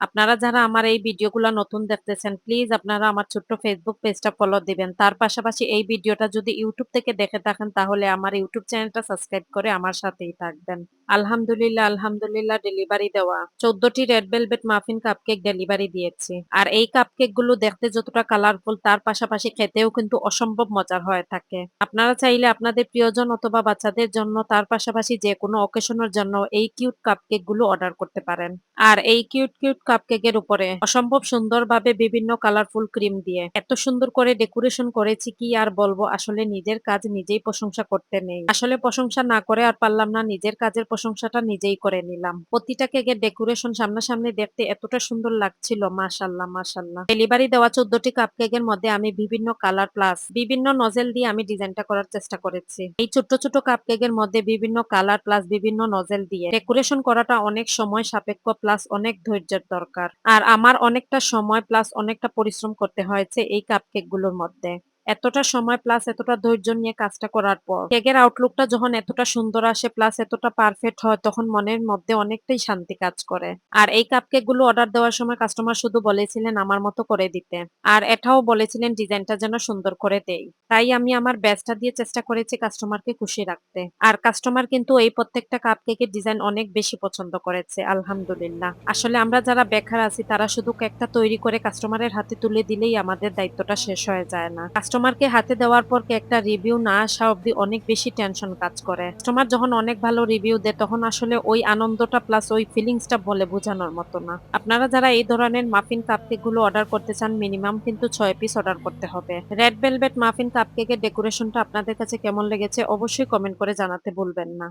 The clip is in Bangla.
আপনারা যারা আমার এই ভিডিওগুলো নতুন দেখতেছেন, প্লিজ আপনারা আমার ছোট্ট ফেসবুক পেজটা ফলো দিবেন। তার পাশাপাশি এই ভিডিওটা যদি ইউটিউব থেকে দেখে থাকেন তাহলে আমার ইউটিউব চ্যানেলটা সাবস্ক্রাইব করে আমার সাথেই থাকবেন। আলহামদুলিল্লাহ, আলহামদুলিল্লাহ, ডেলিভারি দেওয়া 14টি red velvet muffin cupcake delivery দিয়েছি। আর এই কাপকেক গুলো দেখতে যতটা কালারফুল তার পাশাপাশি খেতেও কিন্তু অসম্ভব মজার হয়ে থাকে। আপনারা চাইলে আপনাদের প্রিয়জন অথবা বাচ্চাদের জন্য তার পাশাপাশি যে কোনো অকেশনের জন্য এই কিউট কাপকেক গুলো অর্ডার করতে পারেন। আর এই কিউট কিউট কাপকেকের উপরে অসম্ভব সুন্দরভাবে বিভিন্ন কালারফুল ক্রিম দিয়ে এত সুন্দর করে ডেকোরেশন করেছি, কি আর বলবো। আসলে নিজের কাজ নিজেই প্রশংসা করতে নেই, আসলে প্রশংসা না করে আর পারলাম না, নিজের কাজের প্রশংসাটা নিজেই করে নিলাম। প্রতিটা কেকের ডেকোরেশন সামনাসামনি দেখতে এতটা সুন্দর লাগছিল, মাশাল্লাহ মাশাল্লাহ। ডেলিভারি দেওয়া 14টি কাপকেকের মধ্যে আমি বিভিন্ন কালার প্লাস বিভিন্ন নজেল দিয়ে আমি ডিজাইনটা করার চেষ্টা করেছি। এই ছোট্ট ছোট কাপকেকের মধ্যে বিভিন্ন কালার প্লাস বিভিন্ন নজেল দিয়ে ডেকোরেশন করাটা অনেক সময় সাপেক্ষ প্লাস অনেক ধৈর্যের দরকার। আর আমার অনেকটা সময় প্লাস অনেকটা পরিশ্রম করতে হয়েছে এই কাপকেক গুলোর মধ্যে। এতটা সময় প্লাস এতটা ধৈর্য নিয়ে কাজটা করার পর কেকের আউটলুকটা যখন এতটা সুন্দর আসে প্লাস এতটা পারফেক্ট হয় তখন মনের মধ্যে অনেকটাই শান্তি কাজ করে। আর এই কাপকেক গুলো অর্ডার দেওয়ার সময় কাস্টমার শুধু বলেছিলেন আমার মতো করে দিতে, আর এটাও বলেছিলেন ডিজাইনটা যেন সুন্দর করে দেই। তাই আমি আমার বেস্টটা দিয়ে চেষ্টা করেছি কাস্টমারকে খুশি রাখতে। আর কাস্টমার কিন্তু এই প্রত্যেকটা কাপকেকের ডিজাইন অনেক বেশি পছন্দ করেছে, আলহামদুলিল্লাহ। আসলে আমরা যারা বেকার আছি তারা শুধু কেকটা তৈরি করে কাস্টমারের হাতে তুলে দিলেই আমাদের দায়িত্বটা শেষ হয়ে যায় না। কাস্টমারকে হাতে দেওয়ার পর কেকটা রিভিউ না আসা অব্দি অনেক বেশি টেনশন কাজ করে। কাস্টমার যখন অনেক ভালো রিভিউ দেয় তখন আসলে ওই আনন্দটা প্লাস ওই ফিলিংসটা বলে বোঝানোর মতো না। আপনারা যারা এই ধরনের মাফিন কাপকেক গুলো অর্ডার করতে চান মিনিমাম কিন্তু 6 পিস অর্ডার করতে হবে। রেড ভেলভেট মাফিন কাপকেকের ডেকোরেশনটা আপনাদের কাছে কেমন লেগেছে অবশ্যই কমেন্ট করে জানাতে ভুলবেন না।